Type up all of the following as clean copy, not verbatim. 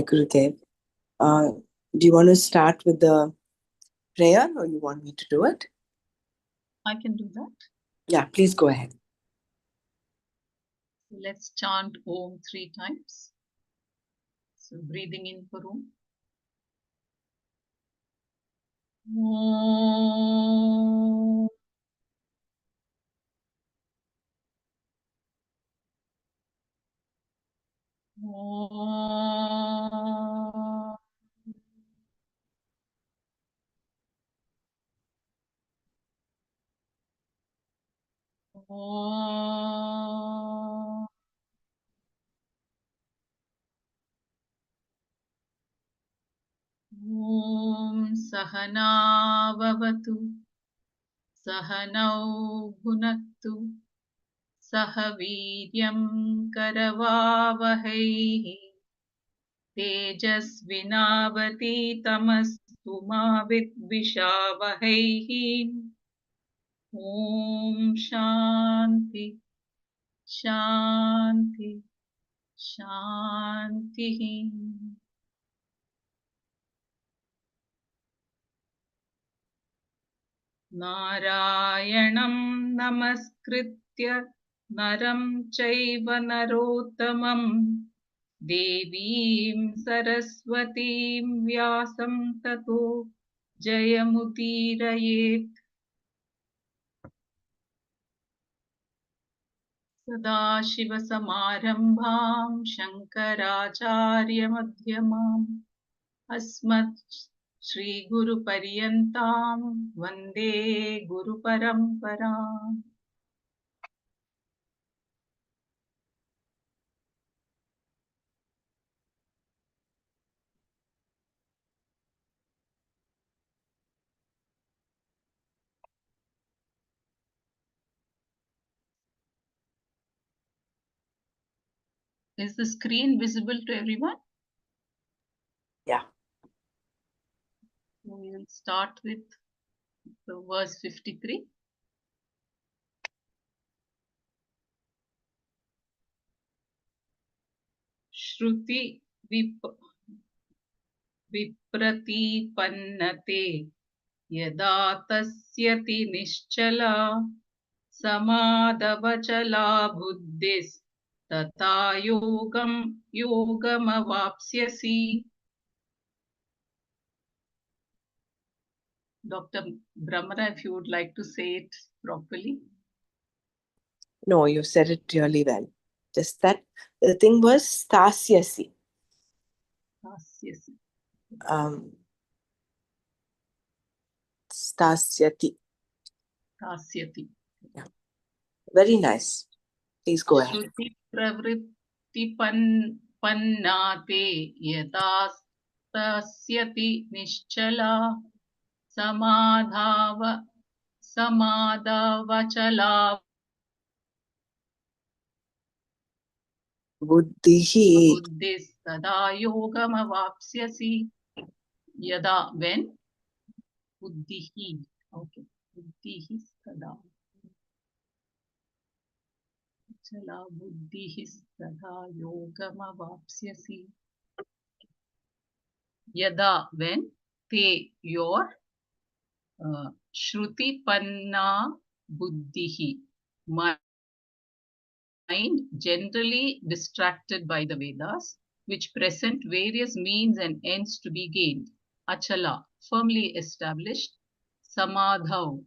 Gurudev. Do you want to start with the prayer or you want me to do it? I can do that. Yeah, please go ahead. So let's chant Om 3 times. So breathing in for Om. Om. Om. Om. Om Sahana Vavatu Sahanau Bhunaktu Sahaviryam Karavavahai Tejasvinavati Tamastu Ma Vidvishavahai. Om Shanti Shanti Shanti. Narayanam Namaskritya Naram Chaiva Narottamam Devim Saraswatim Vyasam Tato Jayamudirayet. Sadashivasamarambham Shankaracharyamadhyamam Asmat Shri Guru Paryantam Vande Guru Paramparam. Is the screen visible to everyone? Yeah. We will start with the verse 53. Shruti vipratipannate yada tasyati nischala samadavachala buddhis tata yogamavapsyasi. Dr. Brahmana, if you would like to say it properly. No, you said it really well. Just that the thing was stasyasi. Tasyasi. Stasyati. Tasyati. Yeah. Very nice. Please go ahead. Shruti pravritti pannate yada tasyati nischala samadavachala Buddhihi. buddhis tada yogamavapsyasi. Yada, when? Buddhihi. Okay. Buddhihi tada. Chala buddhihi tada yogamavapsyasi. Yada, when? Te, your. Shruti panna buddhihi. Mind generally distracted by the Vedas, which present various means and ends to be gained. Achala, firmly established. Samadhav,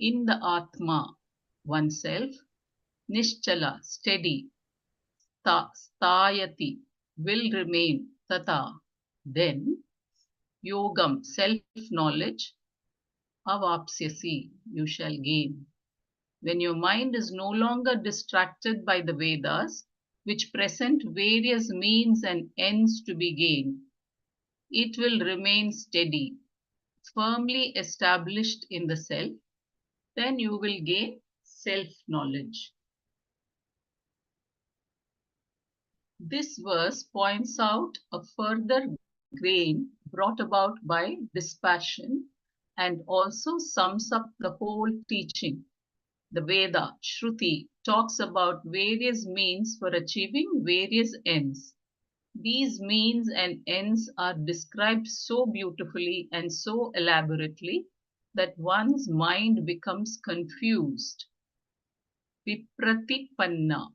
in the Atma, oneself. Nischala, steady. Stayati, will remain. Tata, then. Yogam, self-knowledge. Avapsyasi, you shall gain. When your mind is no longer distracted by the Vedas, which present various means and ends to be gained, it will remain steady, firmly established in the self. Then you will gain self-knowledge. This verse points out a further gain brought about by dispassion and also sums up the whole teaching. The Veda, Shruti, talks about various means for achieving various ends. These means and ends are described so beautifully and so elaborately that one's mind becomes confused. Vipratipanna.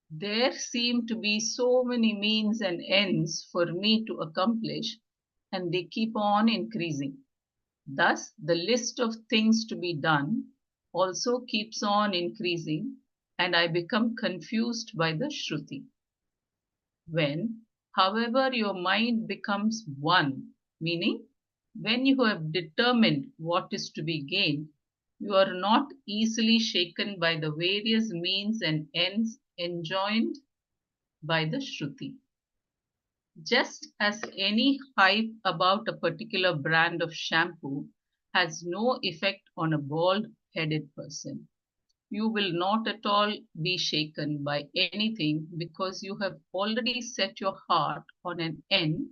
There seem to be so many means and ends for me to accomplish, and they keep on increasing. Thus, the list of things to be done also keeps on increasing, and I become confused by the Shruti. When, however, your mind becomes one, meaning when you have determined what is to be gained, you are not easily shaken by the various means and ends enjoined by the Shruti. Just as any hype about a particular brand of shampoo has no effect on a bald headed person, you will not at all be shaken by anything because you have already set your heart on an end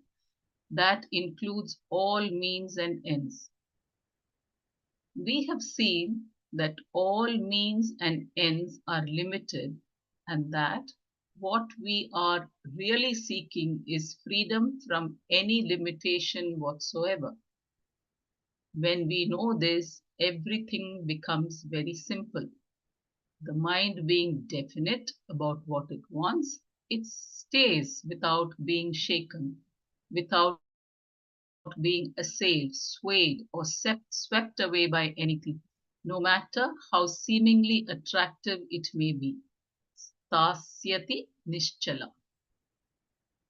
that includes all means and ends. We have seen that all means and ends are limited and that what we are really seeking is freedom from any limitation whatsoever. When we know this, everything becomes very simple. The mind being definite about what it wants, it stays without being shaken, without being assailed, swayed, or swept away by anything, no matter how seemingly attractive it may be. Stasyati nischala.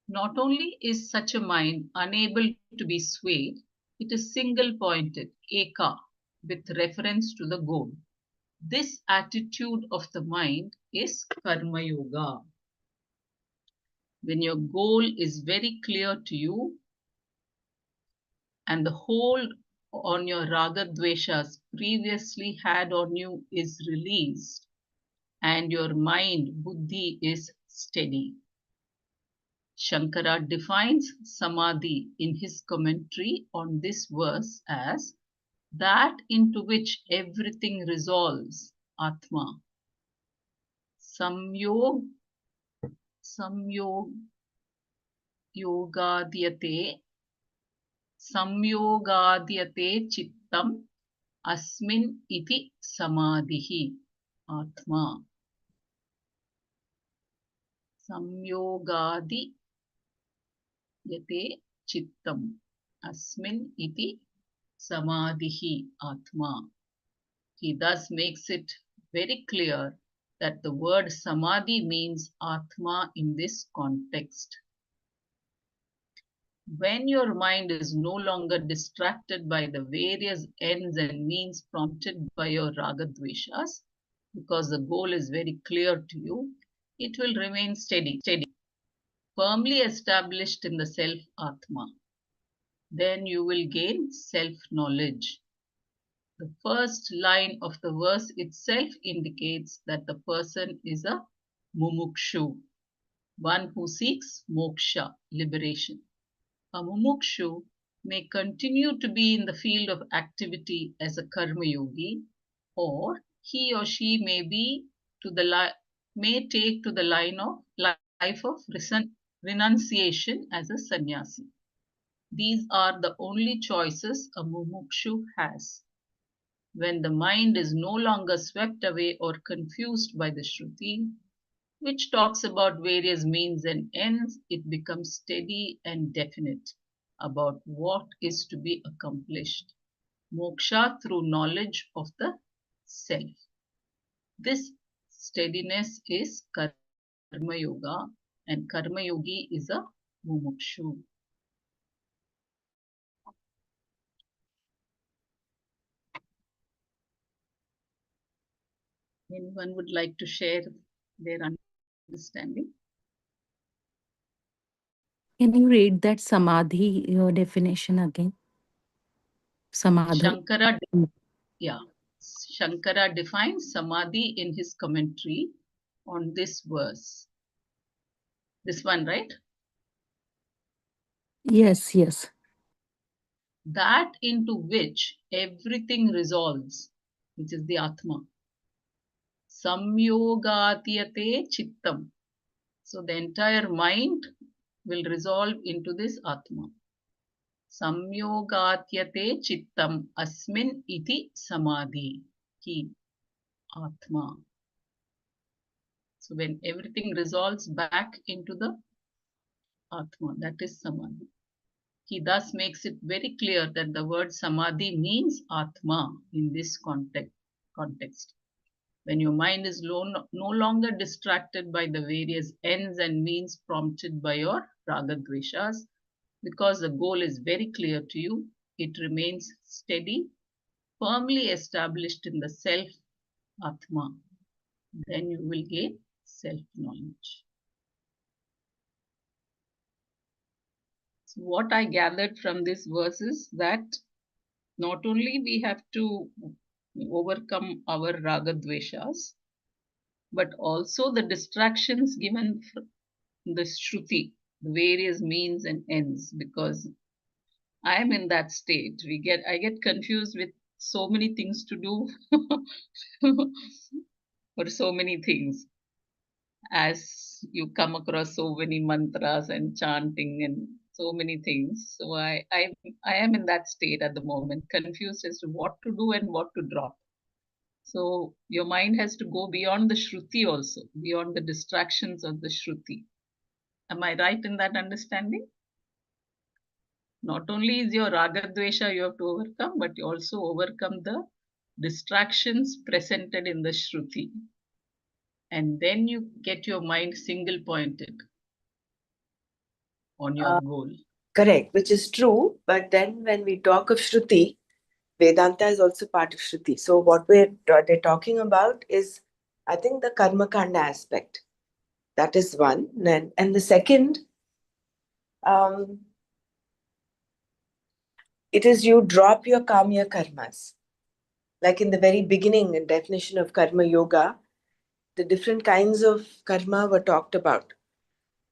Not only is such a mind unable to be swayed, it is single pointed, eka, with reference to the goal. This attitude of the mind is karma yoga. When your goal is very clear to you and the hold on your raga dveshas previously had on you is released and your mind, buddhi, is steady. Shankara defines samadhi in his commentary on this verse as that into which everything resolves, Atma. Samyog, samyog, yogadhyate, samyogadhyate chittam asmin iti samadhihi. Atma. Samyogadhyate chittam asmin iti samadhihi atma. He thus makes it very clear that the word samadhi means atma in this context. When your mind is no longer distracted by the various ends and means prompted by your raga dveshas, because the goal is very clear to you, it will remain steady, firmly established in the self atma. Then you will gain self knowledge. The first line of the verse itself indicates that the person is a mumukshu, one who seeks moksha, liberation. A mumukshu may continue to be in the field of activity as a karma yogi, or he or she may be may take to the life of renunciation as a sannyasi. These are the only choices a mumukshu has. When the mind is no longer swept away or confused by the Shruti, which talks about various means and ends, it becomes steady and definite about what is to be accomplished. Moksha through knowledge of the self. This steadiness is Karma Yoga, and Karma Yogi is a mumukshu. Anyone would like to share their understanding? Can you read that samadhi, your definition again? Samadhi. Shankara, yeah, Shankara defines samadhi in his commentary on this verse. This one, right? Yes, yes. That into which everything resolves, which is the Atma. Samyogatiyate chittam. So the entire mind will resolve into this Atma. Samyogatyate chittam asmin iti samadhi. Ki Atma. So when everything resolves back into the Atma, that is Samadhi. He thus makes it very clear that the word Samadhi means Atma in this context. When your mind is no longer distracted by the various ends and means prompted by your raga dveshas, because the goal is very clear to you, it remains steady, firmly established in the self Atma. Then you will gain self knowledge. So what I gathered from this verse is that not only we have to overcome our raga dveshas, but also the distractions given the shruti, the various means and ends, because I am in that state. I get confused with so many things to do for so many things as you come across so many mantras and chanting and so many things. So I am in that state at the moment, confused as to what to do and what to drop. So your mind has to go beyond the shruti also, beyond the distractions of the shruti. Am I right in that understanding? Not only is your raga dvesha you have to overcome, but you also overcome the distractions presented in the shruti. And then you get your mind single pointed on your Uh, goal. Correct, which is true. But then when we talk of Shruti, Vedanta is also part of Shruti. So what they're talking about is, I think, the Karma Kanda aspect. That is one. And the second, um, it is you drop your Kamya karmas. Like in the very beginning, in definition of Karma Yoga, the different kinds of karma were talked about.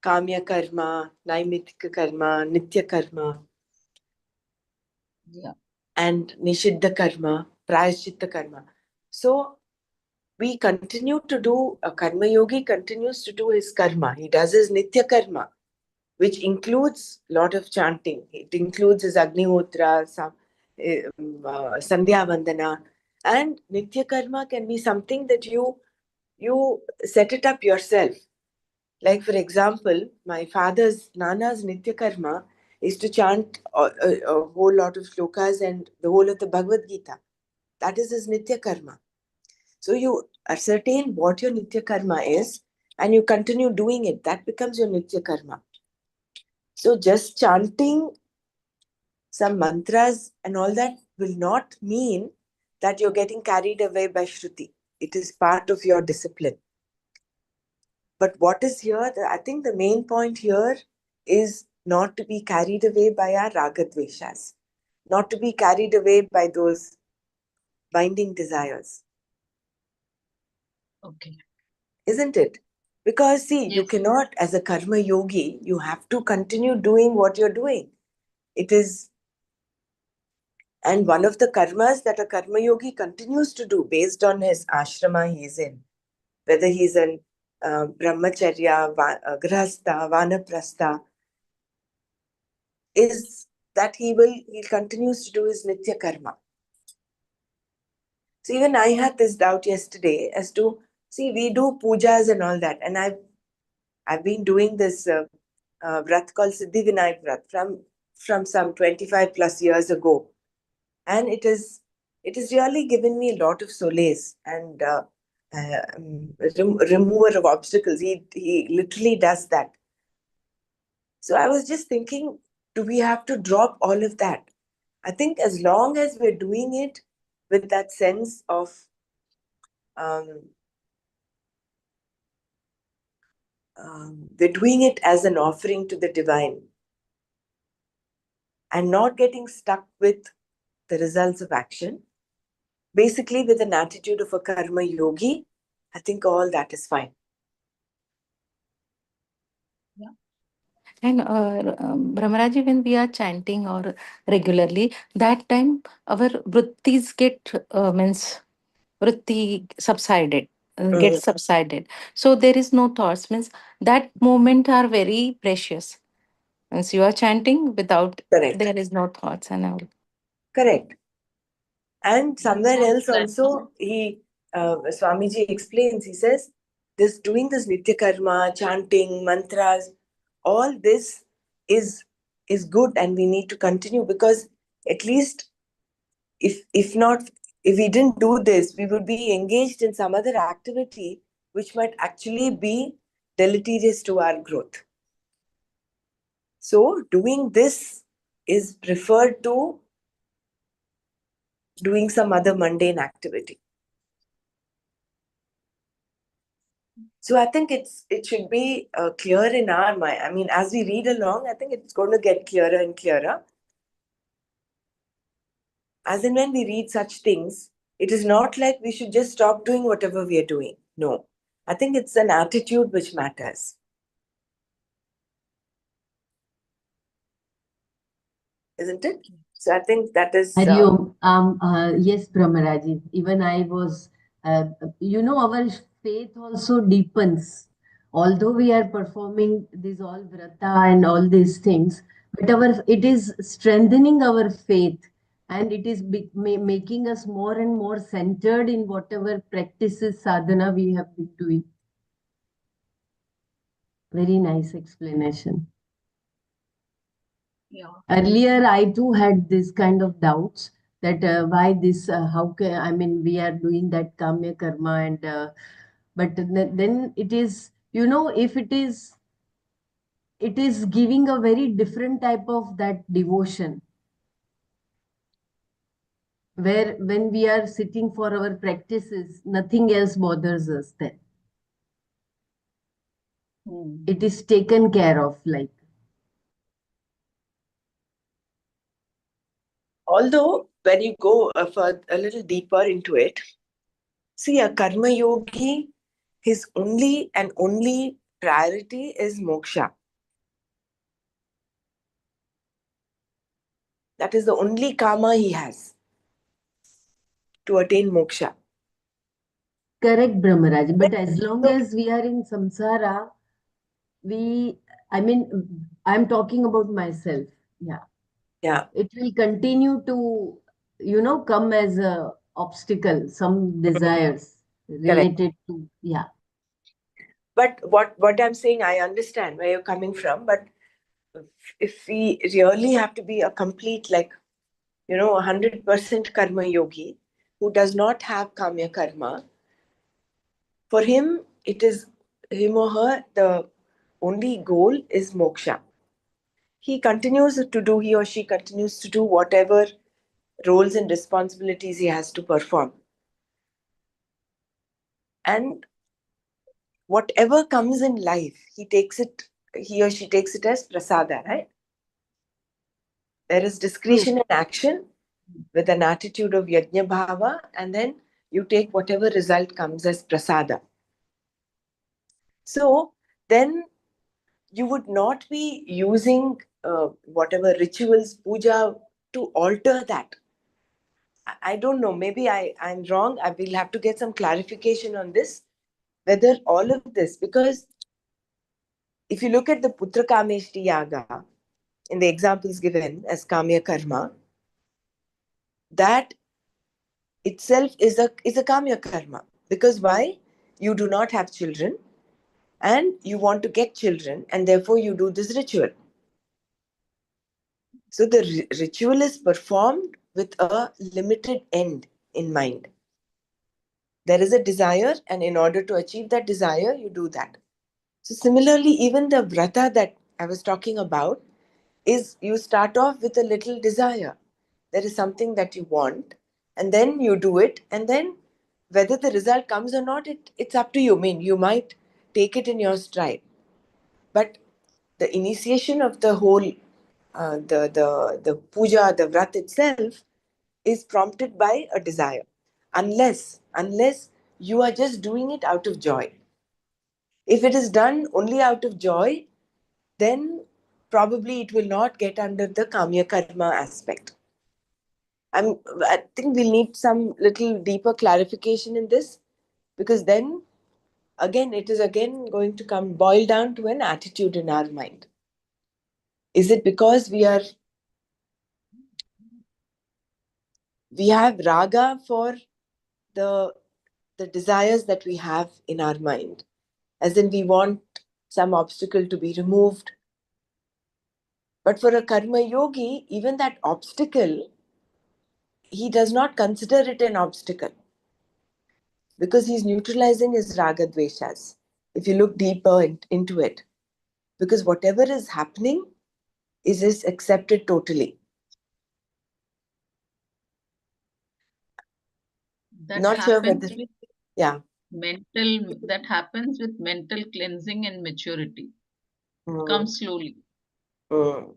Kamya karma, Naimitika karma, Nitya karma, Yeah. and Nishiddha karma, Prayaschitta karma. So we continue to do, a karma yogi continues to do his karma. He does his Nitya karma, which includes a lot of chanting. It includes his Agnihotra, Sandhya Vandana. And Nitya karma can be something that you set it up yourself. Like, for example, my father's, Nana's Nitya karma is to chant a whole lot of shlokas and the whole of the Bhagavad Gita. That is his Nitya karma. So you ascertain what your Nitya karma is and you continue doing it. That becomes your Nitya karma. So just chanting some mantras and all that will not mean that you're getting carried away by Shruti. It is part of your discipline. But what is here, I think the main point here is not to be carried away by our raga dveshas, not to be carried away by those binding desires. Okay. Isn't it? Because see, you Yes. cannot, as a karma yogi, you have to continue doing what you're doing. It is, and one of the karmas that a karma yogi continues to do based on his ashrama he is in, whether he's in brahmacharya, grahastha, vanaprastha, is that he continues to do his nitya karma. So even I had this doubt yesterday as to, see, we do pujas and all that, and I've been doing this vrat called Siddhi Vinayak Vrat from some 25 plus years ago, and it has really given me a lot of solace and remover of obstacles. He literally does that. So I was just thinking, do we have to drop all of that? I think as long as we're doing it with that sense of um, we're doing it as an offering to the divine and not getting stuck with the results of action, basically with an attitude of a karma yogi, I think all that is fine. Yeah. And Brahmaraji, when we are chanting or regularly, that time our vrittis get means vritti subsided. gets subsided. So there is no thoughts. Means that moment are very precious. Once you are chanting without, Correct. there is no thoughts and all. Correct. And somewhere So else that also, Swamiji explains, he says, doing this Nitya Karma, chanting, mantras, all this is good, and we need to continue, because at least if not, if we didn't do this, we would be engaged in some other activity which might actually be deleterious to our growth. So doing this is preferred to doing some other mundane activity. So I think it should be clear in our mind. I mean, as we read along, I think it's going to get clearer and clearer. As and when we read such things, it is not like we should just stop doing whatever we are doing. No. I think it's an attitude which matters. Isn't it? So I think that is... Hariom, yes, Brahmaraji. Even I was, our faith also deepens. Although we are performing this all vrata and all these things, but it is strengthening our faith, and it is making us more and more centered in whatever practices sadhana we have been doing. Very nice explanation. yeah. Earlier, I too had this kind of doubts that why this, how can, I mean, we are doing that kamya karma, and but then it is, if it is giving a very different type of that devotion, where when we are sitting for our practices, nothing else bothers us then. It is taken care of, like. Although, when you go a little deeper into it, see, a karma yogi, his only and only priority is moksha. That is the only karma he has, to attain moksha. Correct, Brahmaraj. But as long So, as we are in samsara, I mean, I'm talking about myself. Yeah. yeah, It will continue to, come as a obstacle, some desires correct. related to, yeah. But what I'm saying, I understand where you're coming from, but if we really have to be a complete, like, 100% karma yogi who does not have kamya karma, for him, him or her, the only goal is moksha. He or she continues to do whatever roles and responsibilities he has to perform. And whatever comes in life, he or she takes it as prasada, right? There is True. discretion in action with an attitude of yajna bhava, and then you take whatever result comes as prasada. So then you would not be using whatever rituals, puja, to alter that. I don't know, maybe I'm wrong. I will have to get some clarification on this, whether all of this, because if you look at the Putra Kameshti Yaga, in the examples given as Kamya Karma, that itself is a Kamya Karma. Because why? You do not have children and you want to get children, and therefore you do this ritual. So the ritual is performed with a limited end in mind. There is a desire, and in order to achieve that desire, you do that. So similarly, even the vrata that I was talking about is you start off with a little desire. There is something that you want, and then you do it, and then whether the result comes or not, it's up to you. I mean, you might take it in your stride. But the initiation of the whole, the puja, the vrat itself, is prompted by a desire. Unless you are just doing it out of joy. If it is done only out of joy, then probably it will not get under the kamya karma aspect. I think we'll need some little deeper clarification in this, because then again, it is again going to come boil down to an attitude in our mind. Is it because we have raga for the desires that we have in our mind, as in we want some obstacle to be removed? But for a karma yogi, even that obstacle, he does not consider it an obstacle, because he's neutralizing his raga dveshas, if you look deeper into it. Because whatever is happening is accepted totally. That Not sure happens whether, with yeah. that happens with mental cleansing and maturity. Mm. Comes slowly. Mm.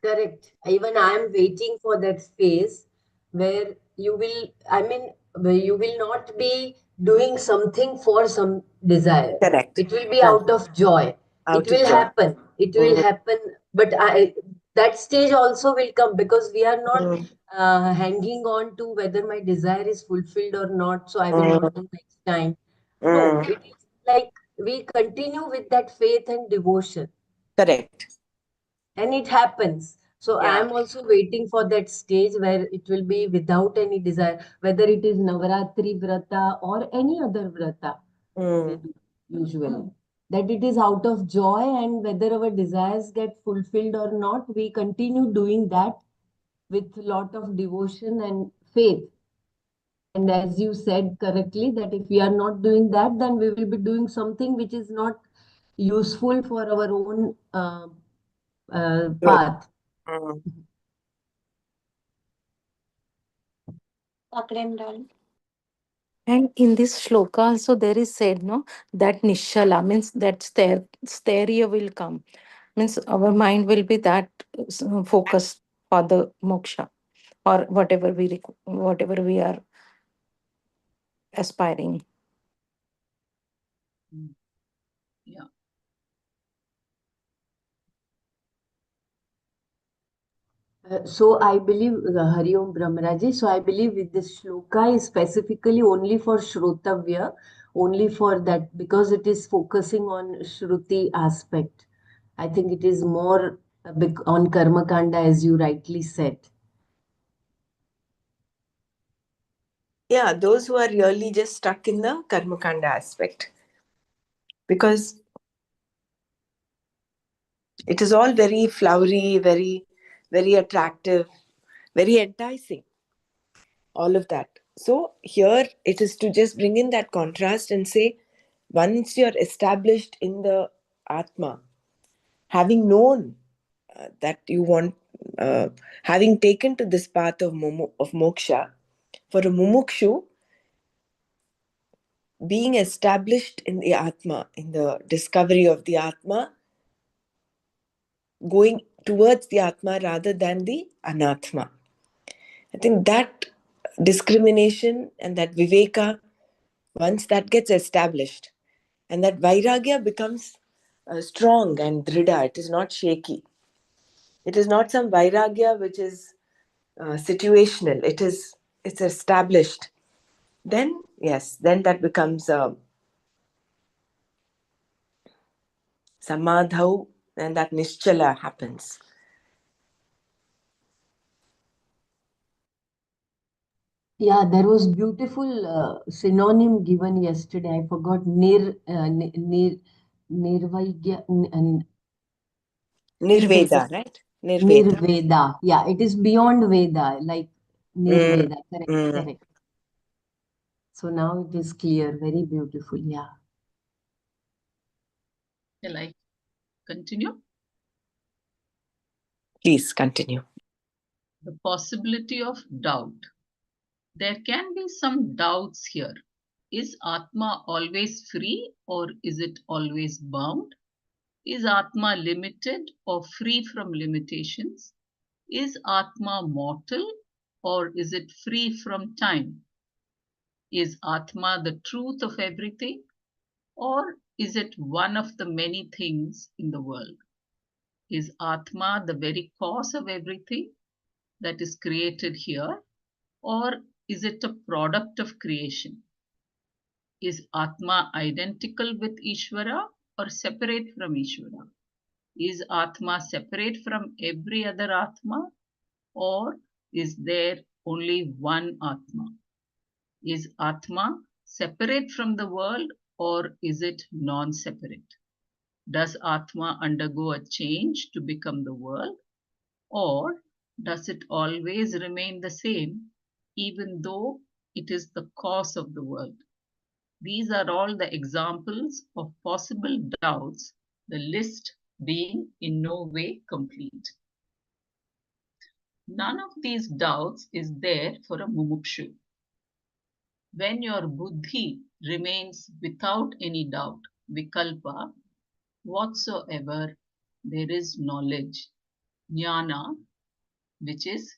Correct. Even I am waiting for that phase where you will, I mean, where you will not be doing something for some desire. Correct. It will be Right. out of joy. It Out of will joy. happen. It will Mm. happen. But that stage also will come, because we are not Mm. hanging on to whether my desire is fulfilled or not. So I will not Mm. do next time. No, Mm. it is like we continue with that faith and devotion, Correct. and it happens. So I Yeah. am also waiting for that stage where it will be without any desire, whether it is Navaratri Vrata or any other Vrata we Mm. do usually. That it is out of joy, and whether our desires get fulfilled or not, we continue doing that with lot of devotion and faith. And as you said correctly, that if we are not doing that, then we will be doing something which is not useful for our own Good. path. Mm. And in this shloka also there is said, no, that nishala means that stereo will come. Means our mind will be that focused for the moksha or whatever we are aspiring. Yeah. So I believe, Hari Om Brahmaraji, so I believe with this shloka is specifically only for Shrotavya, only for that, because it is focusing on Shruti aspect. I think it is more on Karma Kanda, as you rightly said. Yeah, those who are really just stuck in the karma kanda aspect, because it is all very flowery, very attractive, very enticing, all of that. So here it is to just bring in that contrast and say, once you're established in the Atma, having known that you want, having taken to this path of moksha, for a mumukshu, being established in the Atma, in the discovery of the Atma, going towards the Atma rather than the Anatma. I think that discrimination and that Viveka, once that gets established, and that Vairagya becomes strong and dhrida, it is not shaky. It is not some Vairagya which is situational. It's established. Then, yes, then that becomes samadhau, and that nischala happens. Yeah, there was beautiful synonym given yesterday. I forgot nirvaigya and please help Nirveda, us. right? Nirveda. Nirveda. Yeah, it is beyond Veda, like Mm, Nirveda. Correct, mm. correct. So now it is clear. Very beautiful. Yeah. Shall I continue? Please continue. The possibility of doubt. There can be some doubts here. Is Atma always free or is it always bound? Is Atma limited or free from limitations? Is Atma mortal or is it free from time? Is Atma the truth of everything or is it one of the many things in the world? Is Atma the very cause of everything that is created here or is it a product of creation? Is Atma identical with Ishvara or separate from Ishvara? Is Atma separate from every other Atma, or is there only one Atma? Is Atma separate from the world, or is it non-separate? Does Atma undergo a change to become the world, or does it always remain the same even though it is the cause of the world? These are all the examples of possible doubts, the list being in no way complete. None of these doubts is there for a mumukshu. When your buddhi remains without any doubt, vikalpa, whatsoever, there is knowledge, jnana, which is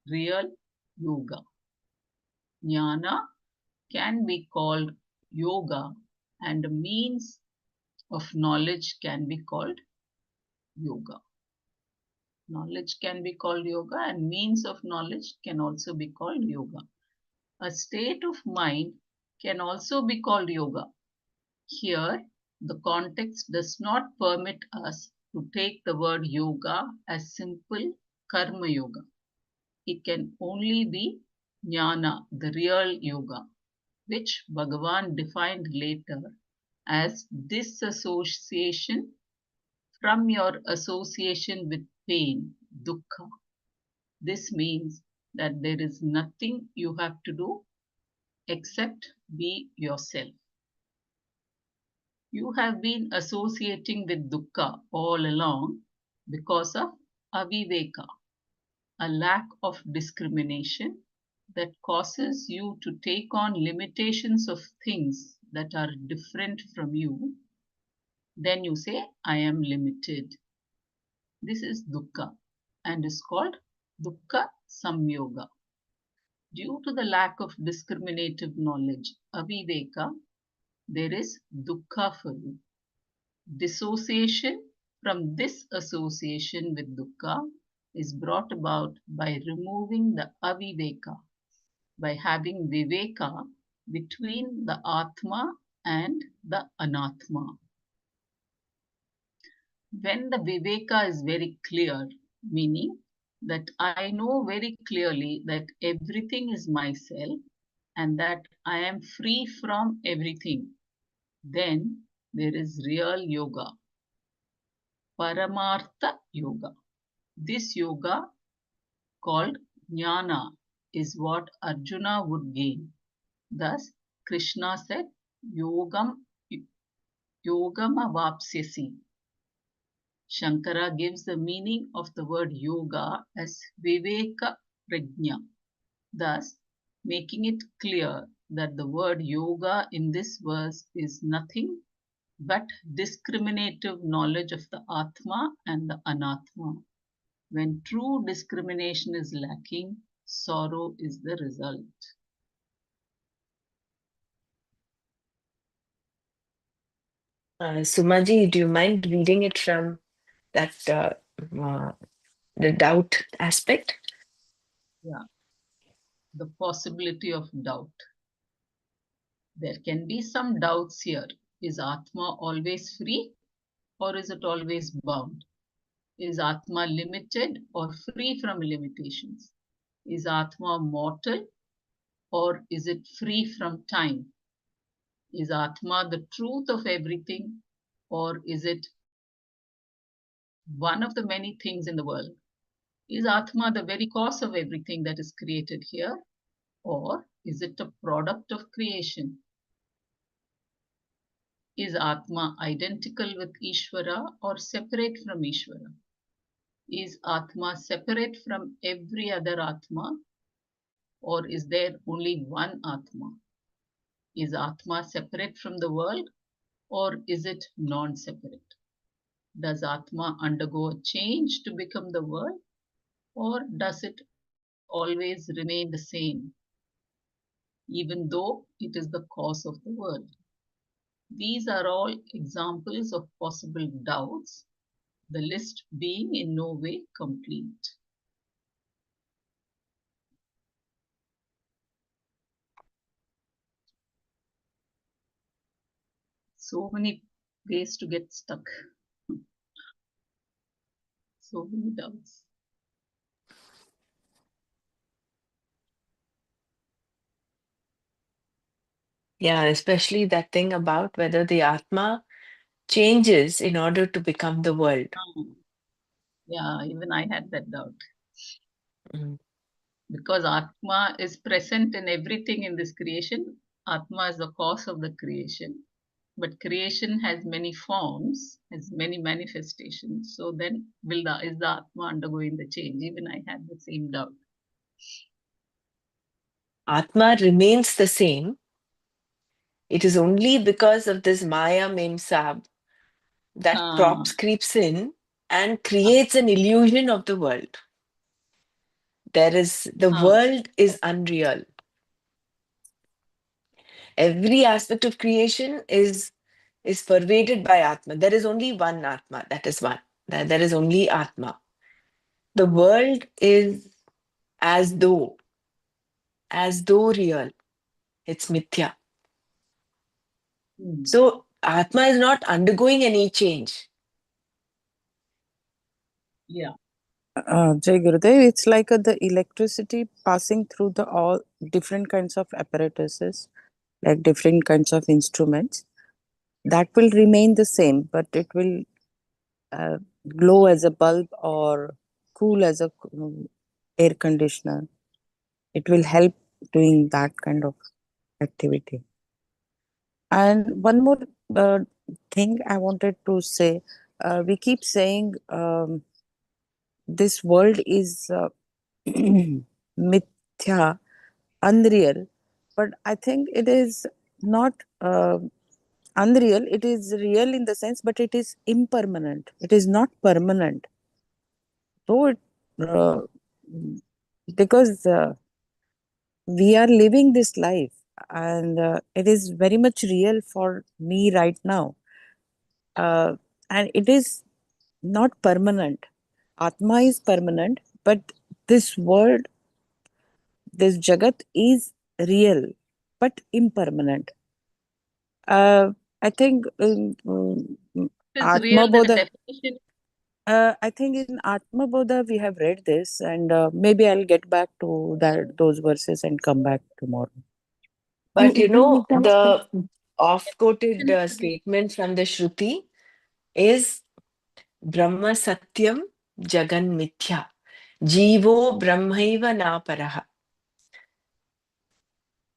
real yoga. Jnana can be called yoga, and a means of knowledge can be called yoga. Knowledge can be called yoga, and means of knowledge can also be called yoga. A state of mind can also be called yoga. Here, the context does not permit us to take the word yoga as simple karma yoga. It can only be jnana, the real yoga, which Bhagavan defined later as disassociation from your association with pain, dukkha. This means that there is nothing you have to do except be yourself. You have been associating with dukkha all along because of aviveka, a lack of discrimination that causes you to take on limitations of things that are different from you. Then you say, I am limited. This is dukkha and is called dukkha samyoga. Due to the lack of discriminative knowledge, aviveka, there is dukkha for you. Dissociation from this association with dukkha is brought about by removing the aviveka, by having viveka between the atma and the anatma. When the viveka is very clear, meaning that I know very clearly that everything is myself and that I am free from everything, then there is real yoga, Paramartha yoga. This yoga called jnana is what Arjuna would gain. Thus, Krishna said, yogam avapsyasi. Shankara gives the meaning of the word yoga as viveka prajna, thus making it clear that the word yoga in this verse is nothing but discriminative knowledge of the Atma and the Anatma. When true discrimination is lacking, sorrow is the result. Sumaji, do you mind reading it from that uh, the doubt aspect? Yeah, the possibility of doubt. There can be some doubts here. Is Atma always free or is it always bound? Is Atma limited or free from limitations? Is Atma mortal or is it free from time? Is Atma the truth of everything or is it one of the many things in the world? Is Atma the very cause of everything that is created here or is it a product of creation? Is Atma identical with Ishvara or separate from Ishvara? Is Atma separate from every other Atma or is there only one Atma? Is Atma separate from the world or is it non-separate? Does Atma undergo a change to become the world or does it always remain the same even though it is the cause of the world? These are all examples of possible doubts, the list being in no way complete. So many ways to get stuck. So many doubts. Yeah, especially that thing about whether the Atma changes in order to become the world. Yeah, even I had that doubt. Mm. Because Atma is present in everything in this creation. Atma is the cause of the creation. But creation has many forms, has many manifestations. So then is the Atma undergoing the change? Even I had the same doubt. Atma remains the same. It is only because of this Maya Memsab that Ah, creeps in and creates an illusion of the world. The ah, world is unreal. Every aspect of creation is pervaded by Atma. There is only one Atma. That is one. There is only Atma. The world is as though real. It's mithya. hmm, So Atma is not undergoing any change. yeah. Jai Gurudev, it's like the electricity passing through the all different kinds of apparatuses, like different kinds of instruments. That will remain the same, but it will uh, glow as a bulb or cool as a air conditioner. It will help doing that kind of activity. And one more uh, thing I wanted to say, we keep saying this world is mithya, unreal, but I think it is not unreal. It is real in the sense, but it is impermanent. It is not permanent. So it uh, because we are living this life, and it is very much real for me right now, and it is not permanent. Atma is permanent, but this world, this Jagat is real but impermanent. I think It is Atma real, the Bodha. definition. I think in Atma Bodha we have read this, and maybe I'll get back to that those verses and come back tomorrow. But You agree with that? the off-quoted definition should be- statement from the Shruti is Brahma Satyam Jagan Mithya. Jivo Brahmaiva Naparaha.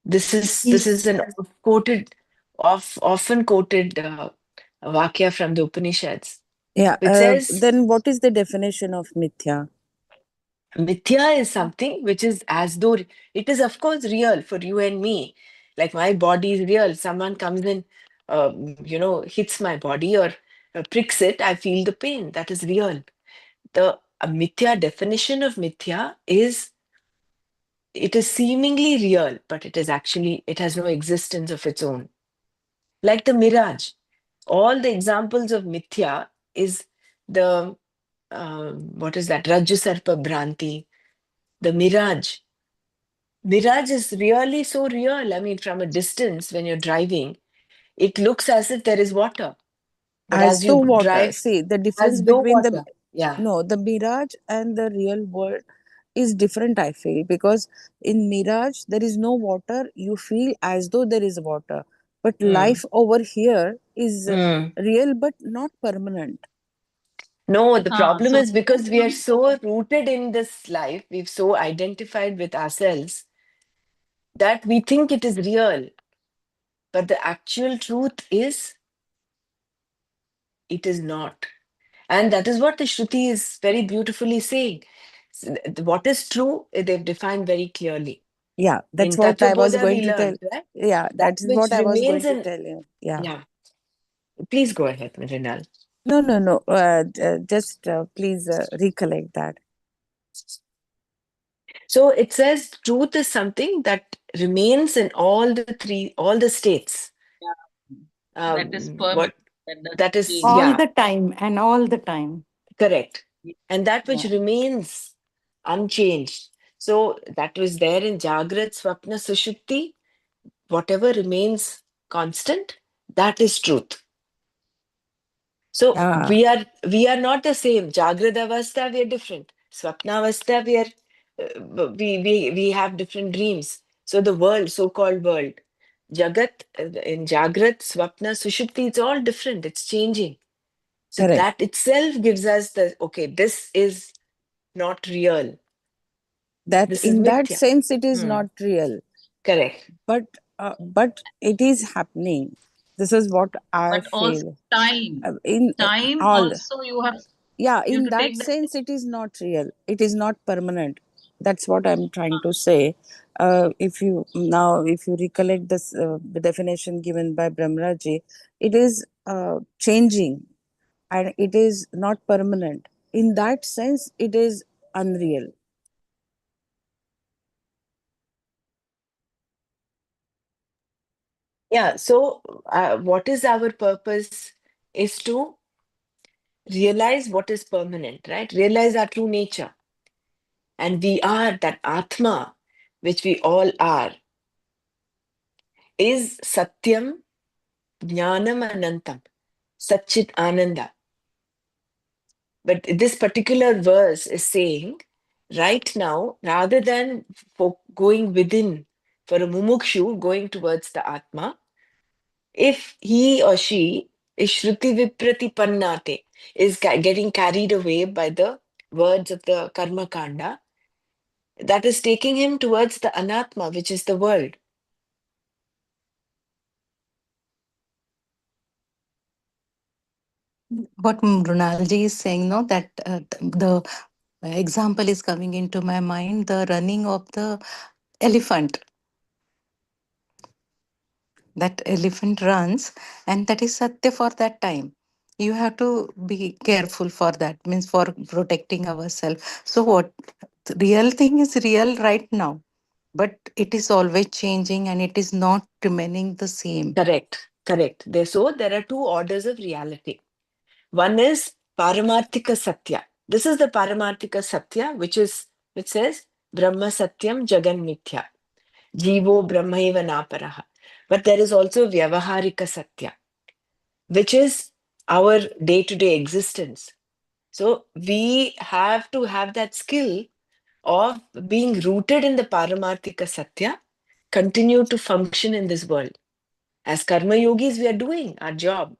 This is an often quoted vakya from the Upanishads, Yeah. which says Then what is the definition of mithya? Mithya is something which is as though it is, of course, real for you and me. Like my body is real. Someone comes in, hits my body or pricks it, I feel the pain. That is real. The Mithya definition of Mithya is it is seemingly real, but it has no existence of its own. Like the mirage. All the examples of Mithya is the, what is that? Rajju Sarpa Bhranti, the mirage. Mirage is really so real. I mean, from a distance, when you're driving, it looks as if there is water. But As as you though water. drive, See, the difference as though between the water. Yeah. no, the mirage and the real world is different, I feel, because in mirage there is no water. You feel as though there is water, but Mm. life over here is Mm. real but not permanent. No, the problem So is because we are so rooted in this life, we've so identified with ourselves that we think it is real. But the actual truth is, it is not. And that is what the Shruti is very beautifully saying. What is true, they've defined very clearly. Yeah, In that's what I was Tattvabodha, going we to tell. learned, right? Yeah, That that is which what I was remains going to in, tell you. Yeah. yeah. Please go ahead, Mrinal. No, no, no. Just please recollect that. So it says truth is something that remains in all the states. yeah, that is permanent. What That doesn't that is, change. All yeah, the time and all the time. correct. Yeah. And that which Yeah. remains unchanged. So that was there in Jagrat, Swapna, Sushupti. Whatever remains constant That is truth. So Ah, we are not the same. Jagrada avastha, we are different. Swapna avastha, we have different dreams. So the world, so-called world, Jagat, in Jagrat, Swapna, Sushupti, it's all different. It's changing. So correct. that itself gives us the, okay, this is not real. That This is in that mithya. sense, it is Hmm. not real, Correct. but it is happening. This is what I But also feel. time. In Time all, also you have yeah, you in to that take the sense, it is not real. It is not permanent. That's what I'm trying to say. If you recollect this, the definition given by Brahmaraji, it is changing, and it is not permanent. In that sense, it is unreal. Yeah. So what is our purpose is to realize what is permanent, right? Realize our true nature. And we are that Atma, which we all are, is Satyam, Jnanam, Anantam, Satchit Ananda. But this particular verse is saying, right now, rather than for going within, for a mumukshu going towards the Atma, if he or she is Shruti Viprati Pannate, is getting carried away by the words of the Karma Kanda, that is taking him towards the Anatma, which is the world. What Mrunalji is saying, no, that the example is coming into my mind, the running of the elephant. That elephant runs, and that is Satya for that time. You have to be careful for that, means for protecting ourselves. So, what the real thing is real right now, but it is always changing and it is not remaining the same. Correct, correct. So there are two orders of reality. One is Paramarthika Satya. This is the Paramarthika Satya, which says Brahma Satyam Jagan Mithya. Jivo Brahmaiva Naparaha. But there is also Vyavaharika Satya, which is our day-to-day existence. So we have to have that skill of being rooted in the Paramarthika Satya, continue to function in this world. As Karma Yogis, we are doing our job.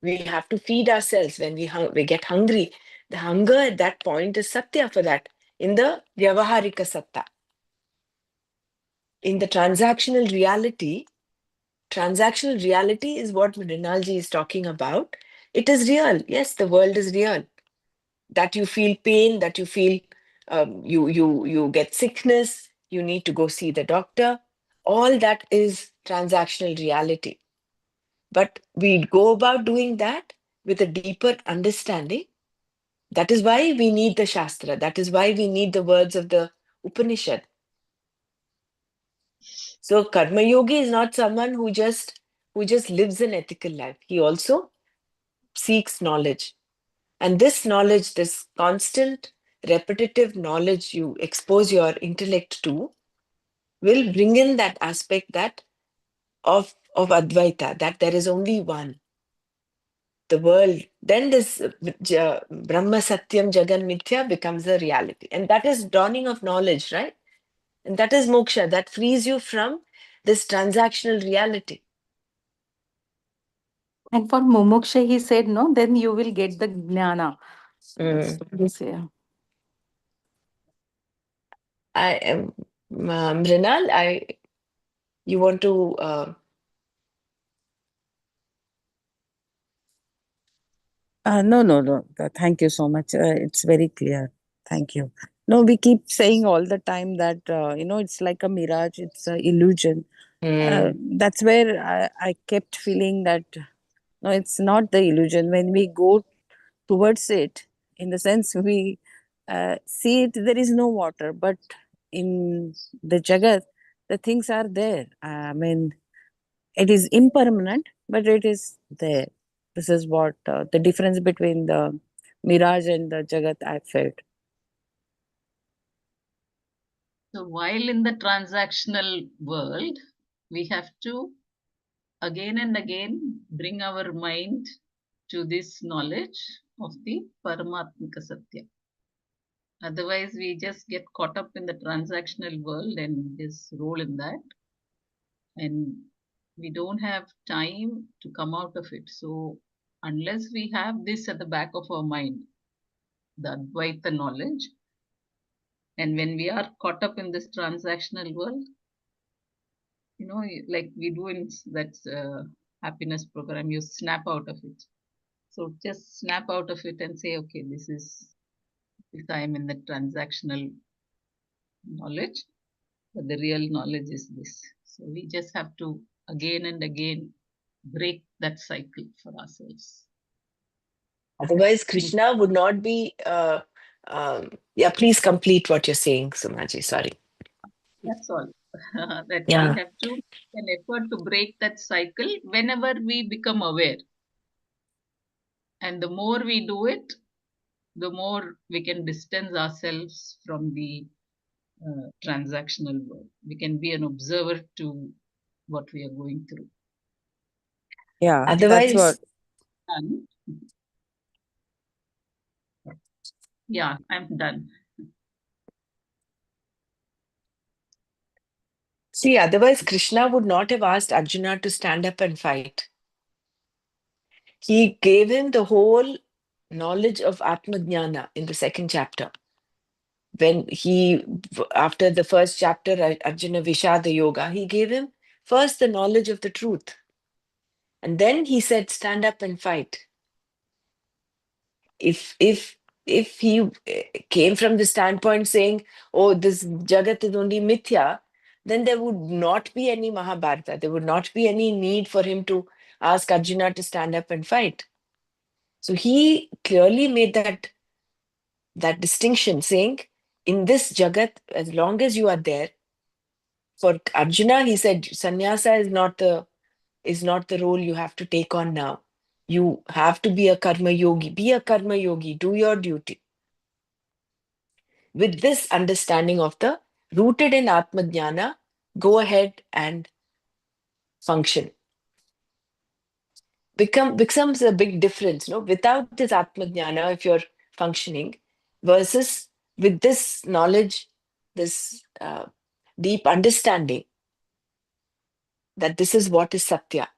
We have to feed ourselves when we get hungry. The hunger at that point is Satya for that. In the Vyavaharika Satta. In the transactional reality is what Mrinalji is talking about. It is real. Yes, the world is real. That you feel pain, that you feel you get sickness, you need to go see the doctor. All that is transactional reality. But we go about doing that with a deeper understanding. That is why we need the Shastra. That is why we need the words of the Upanishad. So Karma Yogi is not someone who just lives an ethical life. He also seeks knowledge. And this knowledge, this constant repetitive knowledge you expose your intellect to, will bring in that aspect that of Advaita, that there is only one. The world, then this Brahma Satyam Jagan Mithya becomes a reality. And that is dawning of knowledge, right? And that is moksha, that frees you from this transactional reality. And for Mumuksha, he said, no, then you will get the jnana. Mm. This, yeah. I am Mrinal, you want to No, no, no. Thank you so much. It's very clear. Thank you. No, we keep saying all the time that it's like a mirage. It's an illusion. mm, That's where I kept feeling that no, it's not the illusion. When we go towards it, in the sense we see it, there is no water, but in the Jagat, the things are there. I mean, it is impermanent, but it is there. This is what the difference between the mirage and the Jagat I felt. So while in the transactional world, we have to again and again bring our mind to this knowledge of the Paramatmika Satya. Otherwise, we just get caught up in the transactional world and just roll in that. And we don't have time to come out of it. So, unless we have this at the back of our mind, the Advaita knowledge, and when we are caught up in this transactional world, like we do in that happiness program, you snap out of it. So just snap out of it and say, okay, this is if I am in the transactional knowledge, but the real knowledge is this. So we just have to again and again break that cycle for ourselves. Otherwise, Krishna would not be. Yeah, please complete what you're saying, Sumaji. Sorry. That's all. That we Yeah. have to make an effort to break that cycle whenever we become aware. And the more we do it, the more we can distance ourselves from the transactional world. We can be an observer to what we are going through. Yeah, that's Otherwise, what. Done. Yeah, I'm done. see, otherwise Krishna would not have asked Arjuna to stand up and fight. He gave him the whole knowledge of Atmajnana in the second chapter. When after the first chapter, Arjuna Vishada Yoga, he gave him first the knowledge of the truth. And then he said, stand up and fight. If he came from the standpoint saying, oh, this Jagat is only mithya, then there would not be any Mahabharata. There would not be any need for him to ask Arjuna to stand up and fight. So he clearly made that distinction, saying, in this Jagat, as long as you are there, for Arjuna, he said, sannyasa is not the role you have to take on now. You have to be a karma yogi. Be a karma yogi. Do your duty. With this understanding of the rooted in Atmajnana, go ahead and function. Becomes a big difference, no? Without this Atmajnana, if you're functioning, versus with this knowledge, this deep understanding that this is what is Satya,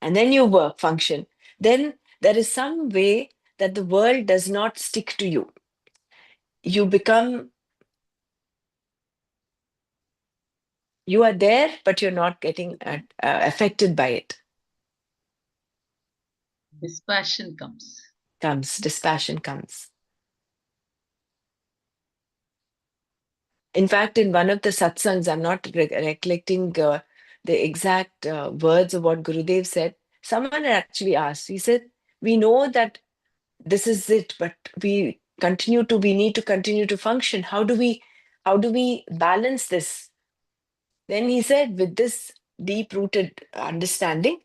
and then you work, function, then there is some way that the world does not stick to you. You are there, but you're not getting affected by it. Dispassion comes. Dispassion comes. In fact, in one of the satsangs, I'm not recollecting the exact words of what Gurudev said. Someone had actually asked, he said, we know that this is it, but we need to continue to function. How do we balance this? Then he said, with this deep rooted understanding,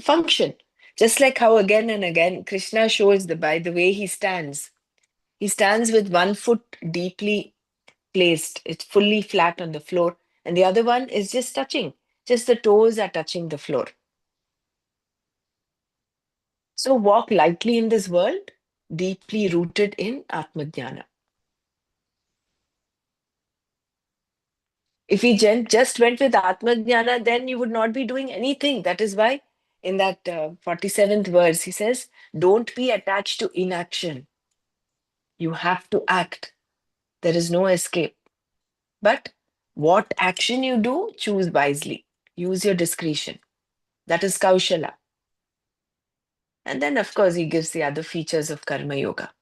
function. Just like how again and again Krishna shows by the way he stands. He stands with one foot deeply placed, it's fully flat on the floor, and the other one is just touching, just the toes are touching the floor. So walk lightly in this world, deeply rooted in Atmajnana. If we just went with Atmajnana, then you would not be doing anything. That is why in that 47th verse, he says, don't be attached to inaction. You have to act. There is no escape. But what action you do, choose wisely. Use your discretion. That is Kaushala. And then, of course, he gives the other features of Karma Yoga.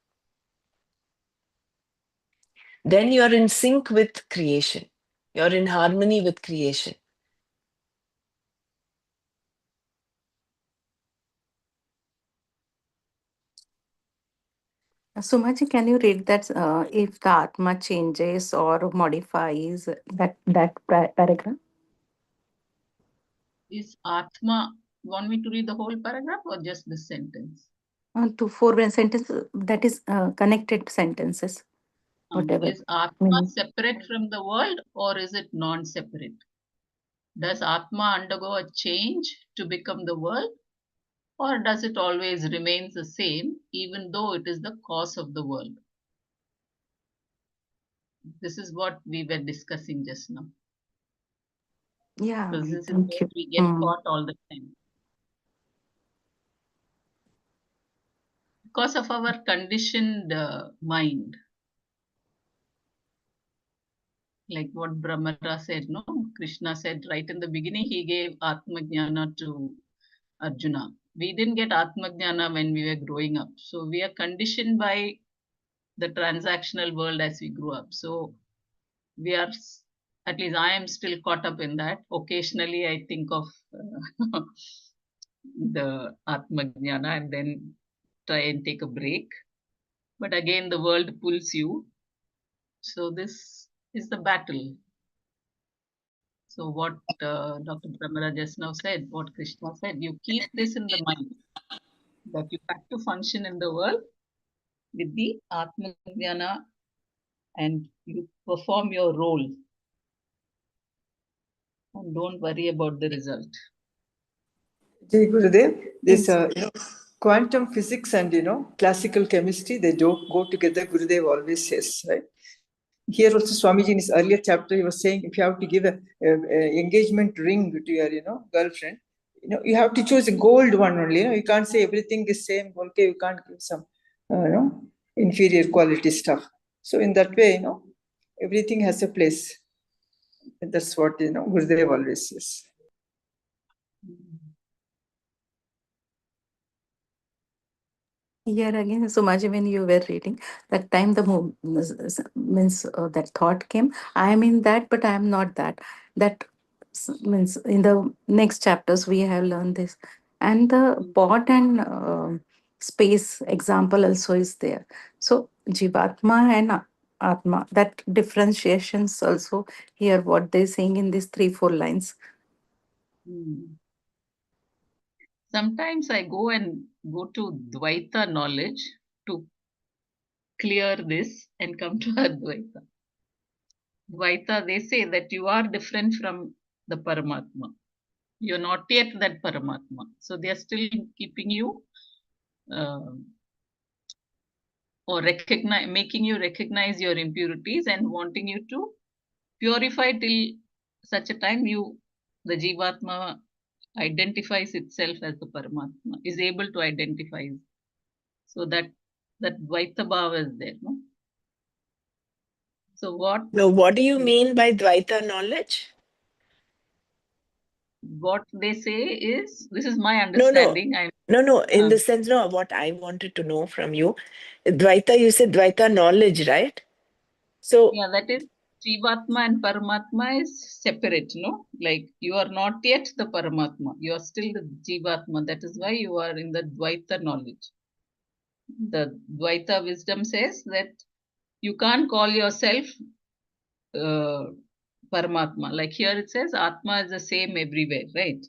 Then you're in sync with creation. You're in harmony with creation. Sumaji, can you read that if the Atma changes or modifies that paragraph? Is Atma, want me to read the whole paragraph or just this sentence? To four sentences, that is connected sentences, whatever. Is Atma separate from the world or is it non-separate? Does Atma undergo a change to become the world, or does it always remain the same even though it is the cause of the world? This is what we were discussing just now. Yeah, Because this is thank where you. we get caught all the time. Because of our conditioned mind, like what Brahmara said, no? Krishna said right in the beginning, he gave Atma Jnana to Arjuna. We didn't get Atma Jnana when we were growing up. So we are conditioned by the transactional world as we grew up. So we are, at least I am still caught up in that. Occasionally I think of the Atma Jnana and then try and take a break. But again, the world pulls you. So this is the battle. So what Dr. Pramila just now said, what Krishna said, you keep this in the mind that you have to function in the world with the Atma Jnana and you perform your role and don't worry about the result. Jai Gurudev, this Yes. quantum physics and classical chemistry, they don't go together. Gurudev always says, right? Here also Swamiji in his earlier chapter, he was saying if you have to give a engagement ring to your girlfriend, you have to choose a gold one only. You can't say everything is same. Okay, you can't give some inferior quality stuff. So in that way, everything has a place. And that's what Gurudev always says. Here again, Sumaji, when you were reading, that time the means that thought came. I am in that, but I am not that. That means in the next chapters we have learned this, and the pot and space example also is there. So Jivatma and Atma, that differentiations also here what they saying in these 3-4 lines. Sometimes I go to Dvaita knowledge to clear this and come to Advaita. Dvaita, they say that you are different from the Paramatma. You're not yet that Paramatma. So they are still keeping you or making you recognize your impurities and wanting you to purify till such a time the Jivatma identifies itself as the Paramatma, is able to identify. So that Dvaita Bhava is there. No? So what do you mean by Dvaita knowledge? What they say is, this is my understanding. No. In the sense, what I wanted to know from you, Dvaita, you said Dvaita knowledge, right? So yeah, that is Jivatma and Paramatma is separate, no? Like you are not yet the Paramatma. You are still the Jivatma. That is why you are in the Dvaita knowledge. The Dvaita wisdom says that you can't call yourself Paramatma. Like here it says Atma is the same everywhere, right?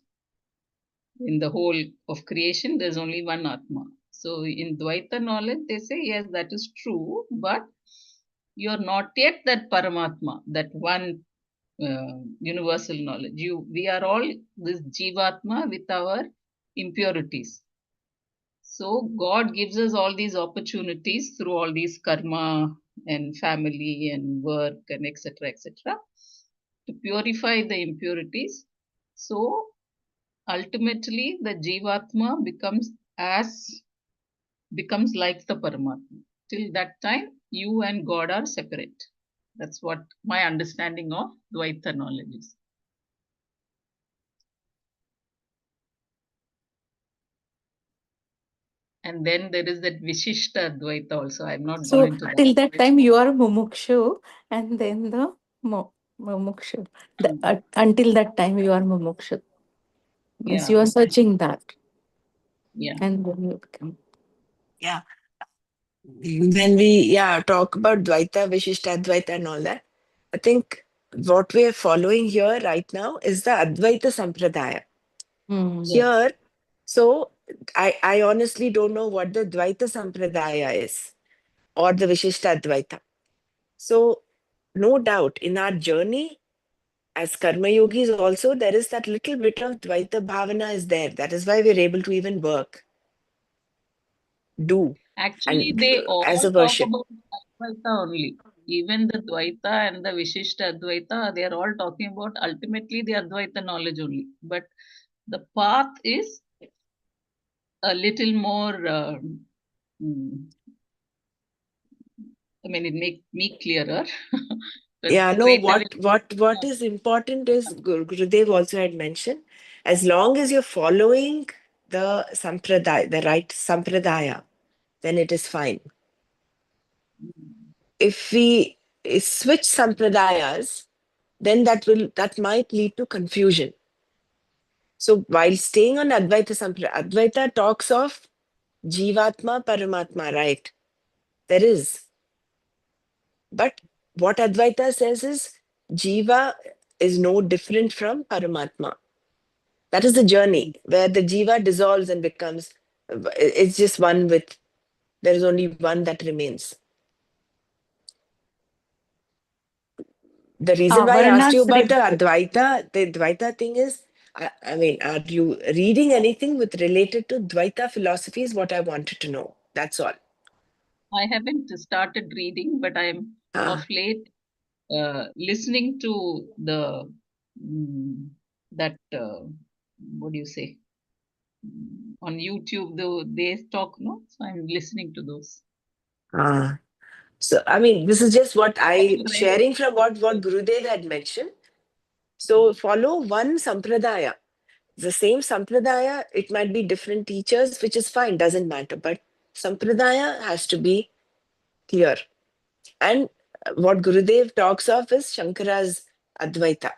In the whole of creation, there's only one Atma. So in Dvaita knowledge, they say, yes, that is true, but you're not yet that Paramatma, that one universal knowledge. We are all this Jivatma with our impurities. So God gives us all these opportunities through all these karma and family and work and etc. to purify the impurities. So ultimately the Jivatma becomes like the Paramatma. Till that time, you and God are separate. That's what my understanding of Dvaita knowledge is. And then there is that Vishishta Dvaita also. I'm not gone So into that. till that time you are mumukshu, and then the mumukshu. Until that time you are mumukshu. Means Yeah. you are searching that, Yeah. and then you become. yeah, when we talk about Dvaita, Vishishta Advaita and all that, I think what we are following here right now is the Advaita Sampradaya. Yes. Here, so I honestly don't know what the Dvaita Sampradaya is or the Vishishta Advaita. So, no doubt in our journey, as Karma Yogis also, there is that little bit of Dvaita Bhavana is there. That is why we're able to even work, do, Actually, and they all as a talk worship. about Advaita only. Even the Dvaita and the Vishishta Advaita, they are all talking about ultimately the Advaita knowledge only. But the path is a little more, mm, I mean, it makes me clearer. But Yeah, no, straight away, what is important is Gurudev also had mentioned, as long as you're following the sampradaya, the right sampradaya, then it is fine. If we switch sampradayas, then that might lead to confusion. So while staying on Advaita Sampradaya, Advaita talks of Jivatma, Paramatma, right? There is. But what Advaita says is Jiva is no different from Paramatma. That is the journey where the Jiva dissolves and becomes, it's just one with, there is only one that remains. The reason why I asked you Avarnas about the Dvaita thing is, I mean, are you reading anything with related to Dvaita philosophy is what I wanted to know. That's all. I haven't started reading, but I'm of Ah, late listening to the that what do you say on YouTube? Though they talk, no, so I'm listening to those. ah. So, I mean, this is just what I Also read- sharing from what Gurudev had mentioned. So, follow one sampradaya. The same sampradaya, it might be different teachers, which is fine, doesn't matter. But sampradaya has to be clear. And what Gurudev talks of is Shankara's Advaita.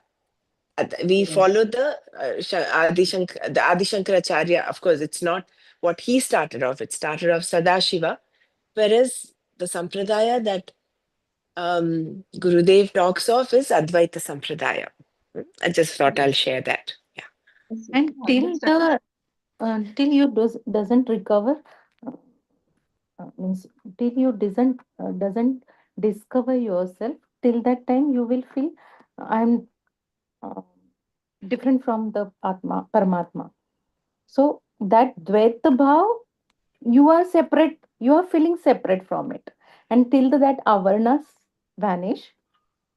We follow the Adi Shankaracharya. Of course, it's not what he started off. It started off Sadashiva, whereas the sampradaya that Gurudev talks of is Advaita Sampradaya. I just thought Yes, I'll share that. Yeah. yes, yes. And I understand. till you doesn't recover, uh, means till you doesn't discover yourself, till that time you will feel I'm uh, different from the Atma, Paramatma. So that Dvaita Bhav, you are separate, you are feeling separate from it. Until that awareness vanish,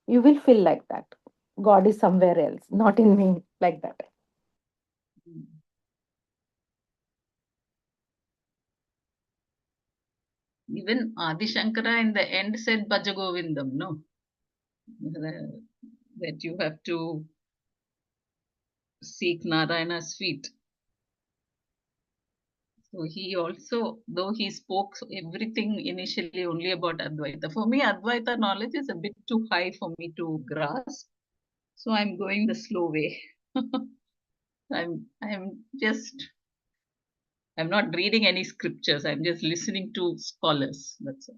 you will feel like that. God is somewhere else, not in me, like that. Mm. Even Adi Shankara in the end said Bhajagovindam, no? That you have to seek Narayana's feet. So he also, though he spoke everything initially only about Advaita. For me, Advaita knowledge is a bit too high for me to grasp. So I'm going the slow way. I'm not reading any scriptures. I'm just listening to scholars. That's all.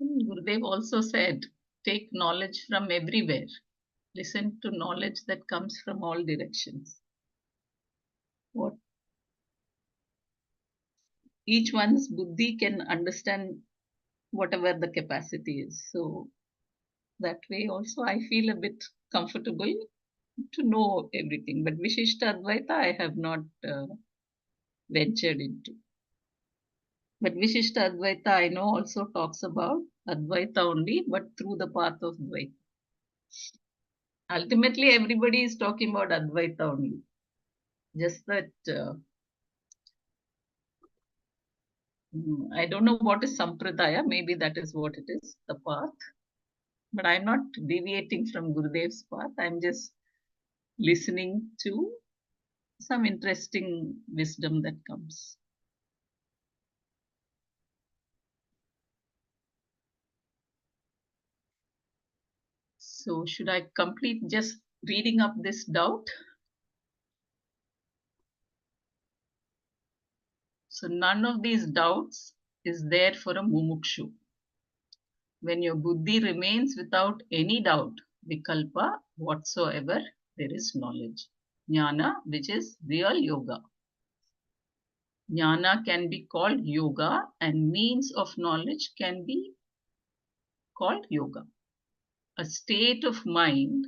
Gurudev also said, take knowledge from everywhere. Listen to knowledge that comes from all directions. What each one's buddhi can understand whatever the capacity is. So that way also I feel a bit comfortable to know everything. But Vishishta Advaita I have not ventured into. But Vishishta Advaita I know also talks about Advaita only, but through the path of Dvaita. Ultimately, everybody is talking about Advaita only. Just that I don't know what is Sampradaya. Maybe that is what it is, the path. But I'm not deviating from Gurudev's path. I'm just listening to some interesting wisdom that comes. So, should I complete just reading up this doubt? So, none of these doubts is there for a mumukshu. When your buddhi remains without any doubt, vikalpa whatsoever, there is knowledge. jnana, which is real yoga. Jnana can be called yoga and means of knowledge can be called yoga. A state of mind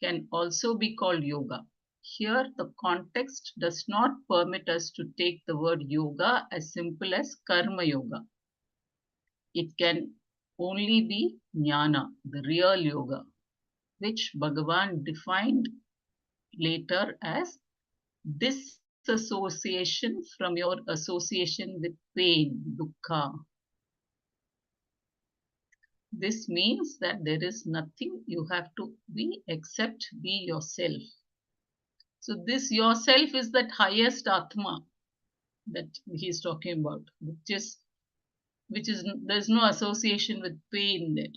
can also be called yoga. Here, the context does not permit us to take the word yoga as simple as karma yoga. It can only be jnana, the real yoga, which Bhagavan defined later as disassociation from your association with pain, dukkha. This means that there is nothing you have to be except be yourself. So this yourself is that highest Atma that he is talking about, which is there's no association with pain there.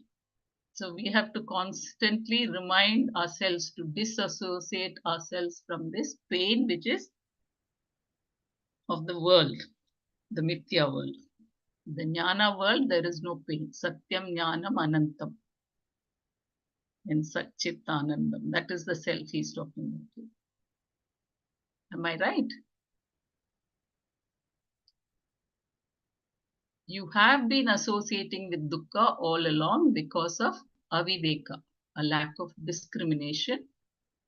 So we have to constantly remind ourselves to disassociate ourselves from this pain, which is of the world, the Mithya world. The Jnana world, there is no pain. Satyam Jnanam Anantam. In Satchit Anandam. That is the self he's talking about. Am I right? You have been associating with dukkha all along because of aviveka, a lack of discrimination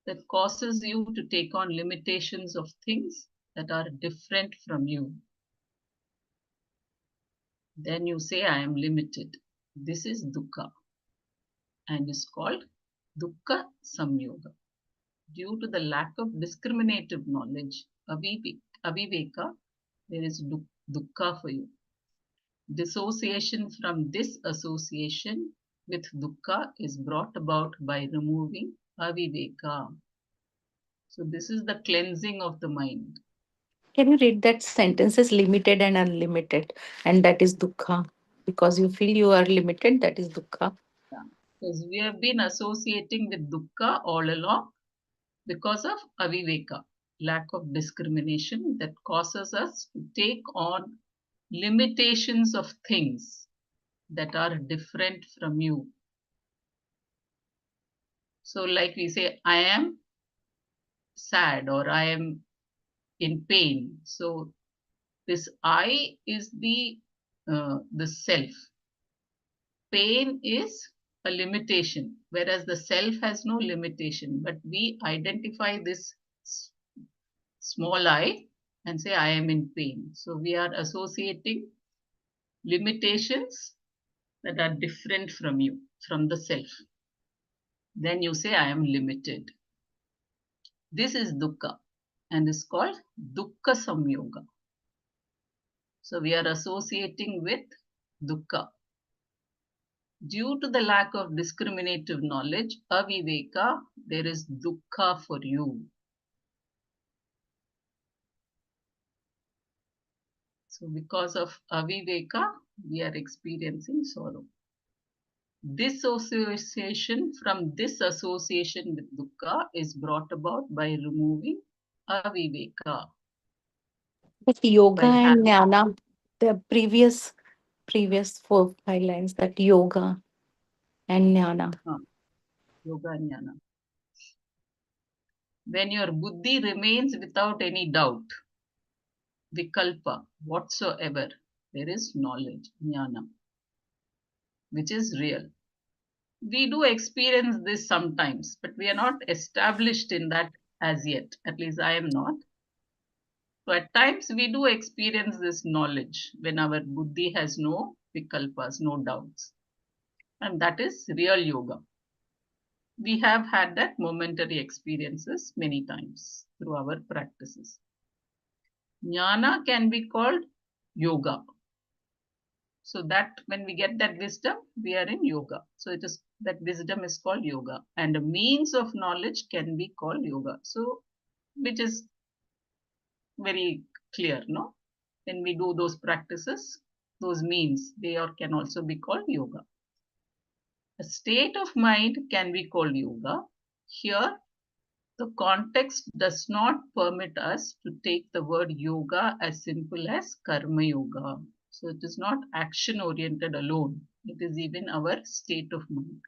that causes you to take on limitations of things that are different from you. Then you say, I am limited. This is dukkha and is called dukkha samyoga. Due to the lack of discriminative knowledge, aviveka, there is dukkha for you. Dissociation from disassociation with dukkha is brought about by removing aviveka. So this is the cleansing of the mind. Can you read that sentence as limited and unlimited? And that is dukkha. Because you feel you are limited, that is dukkha. Yeah. Because we have been associating with dukkha all along because of aviveka, lack of discrimination that causes us to take on limitations of things that are different from you. So like we say, I am sad or I am in pain. So this I is the self. Pain is a limitation, whereas the self has no limitation. But we identify this small I and say I am in pain. So we are associating limitations that are different from you, from the self. Then you say I am limited. This is dukkha and is called dukkha samyoga. So we are associating with dukkha. Due to the lack of discriminative knowledge, aviveka, there is dukkha for you. So because of aviveka, we are experiencing sorrow. Dissociation from disassociation with dukkha is brought about by removing aviveka. But yoga By and having jnana, the previous 4 5 lines, that yoga and jnana. yoga and jnana. When your buddhi remains without any doubt, vikalpa, whatsoever, there is knowledge, jnana, which is real. We do experience this sometimes, but we are not established in that as yet. At least I am not. So at times we do experience this knowledge when our buddhi has no vikalpas, no doubts. And that is real yoga. We have had that momentary experiences many times through our practices. Jnana can be called yoga. So that when we get that wisdom, we are in yoga. So it is that wisdom is called yoga, and a means of knowledge can be called yoga. So which is very clear, no? When we do those practices, those means, they can also be called yoga. A state of mind can be called yoga. Here, the context does not permit us to take the word yoga as simple as karma yoga. So it is not action oriented alone. It is even our state of mind.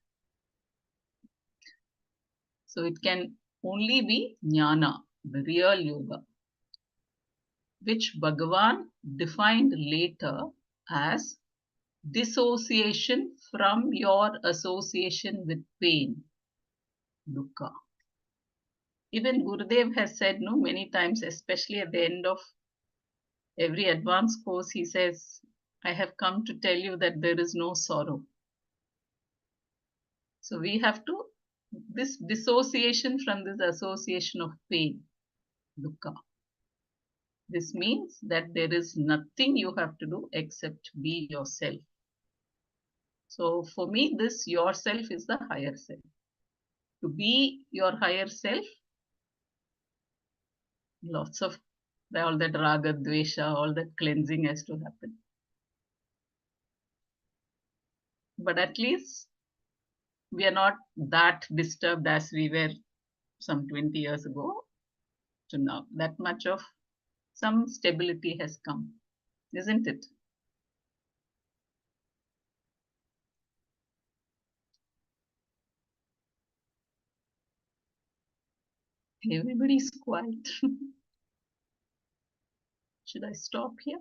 So it can only be jnana, the real yoga, which Bhagavan defined later as dissociation from your association with pain, dukkha. Even Gurudev has said no many times, especially at the end of every advanced course, he says, I have come to tell you that there is no sorrow. So we have to, this dissociation from this association of pain, dukkha. This means that there is nothing you have to do except be yourself. So for me, this yourself is the higher self. To be your higher self, lots of all that raga, dvesha, all that cleansing has to happen. But at least we are not that disturbed as we were some 20 years ago to now. That much of some stability has come, isn't it? Everybody's quiet. Should I stop here?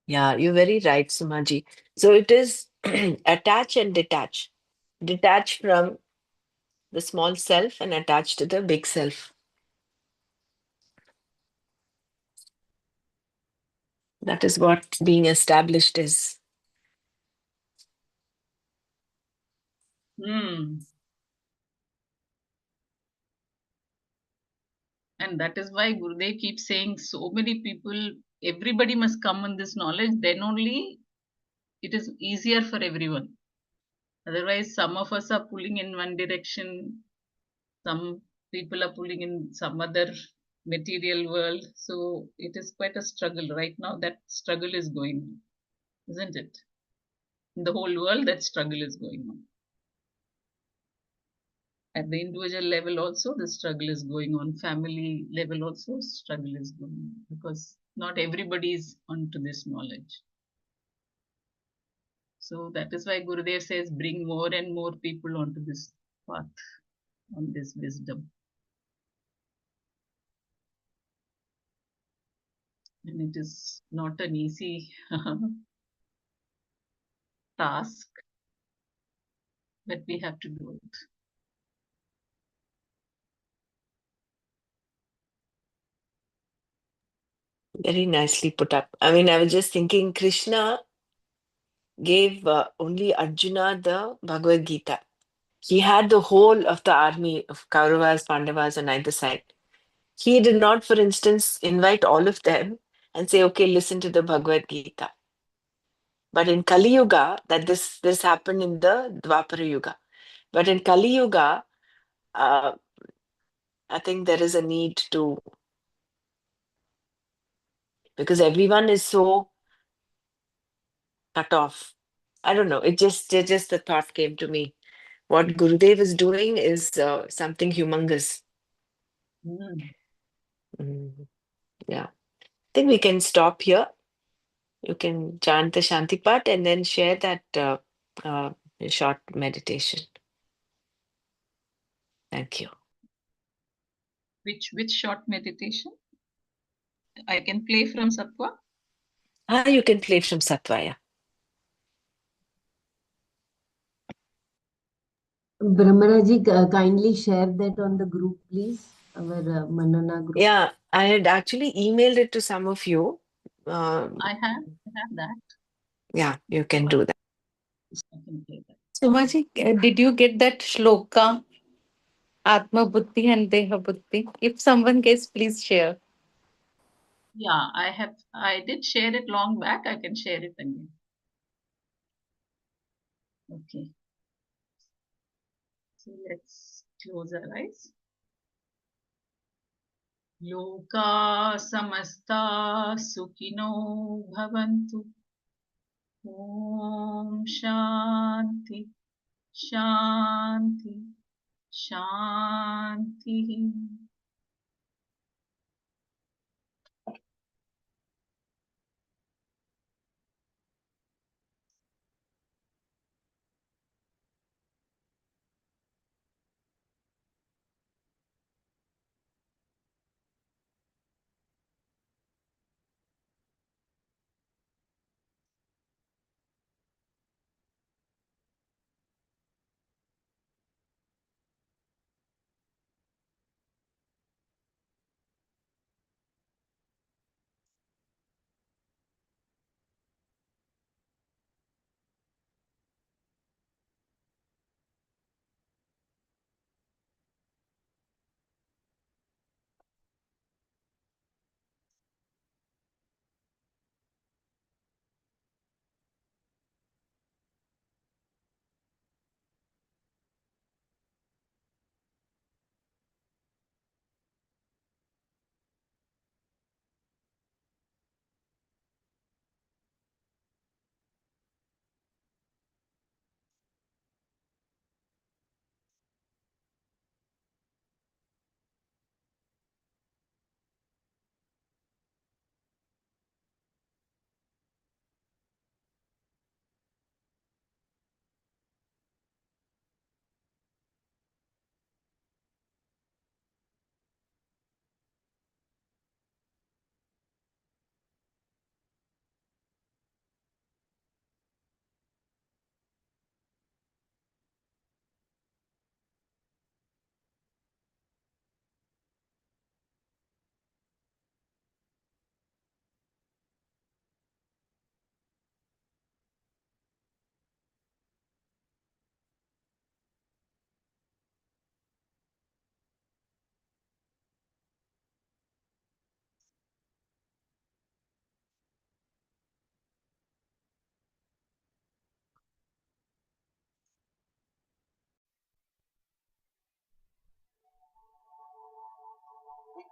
Yeah, you're very right, Sumaji. So it is attach and detach. Detach from the small self and attach to the big self. That is what being established is. Hmm. And that is why Gurudev keeps saying so many people, everybody must come on this knowledge, then only it is easier for everyone. Otherwise, some of us are pulling in one direction, some people are pulling in some other material world. So it is quite a struggle. Right now, that struggle is going on, isn't it? In the whole world, that struggle is going on. At the individual level also, the struggle is going on. Family level also, struggle is going on. Because not everybody is onto this knowledge. So that is why Gurudev says, bring more and more people onto this path, on this wisdom. And it is not an easy task, but we have to do it. Very nicely put up. I mean, I was just thinking Krishna gave only Arjuna the Bhagavad Gita. He had the whole of the army of Kauravas, Pandavas on either side. He did not, for instance, invite all of them and say, okay, listen to the Bhagavad Gita. But in Kali Yuga, that this happened in the Dwapara Yuga. But in Kali Yuga, I think there is a need to, because everyone is so cut off. I don't know. It just the thought came to me. What Gurudev is doing is something humongous. Mm. Yeah. I think we can stop here. You can chant the Shanti part and then share that uh, short meditation. Thank you. Which short meditation? I can play from Sattva. You can play from Satvaya. Brahmaraji, kindly share that on the group, please. Our Manana group. Yeah, I had actually emailed it to some of you. I have that. Yeah, you can do that. I can play that. Sumaji, did you get that shloka, Atma Buddhi and Deha Buddhi? If someone gets, please share. Yeah, I did share it long back. I can share it again. Okay. So let's close our eyes. Loka samasta sukino bhavantu. Om Shanti Shanti Shanti.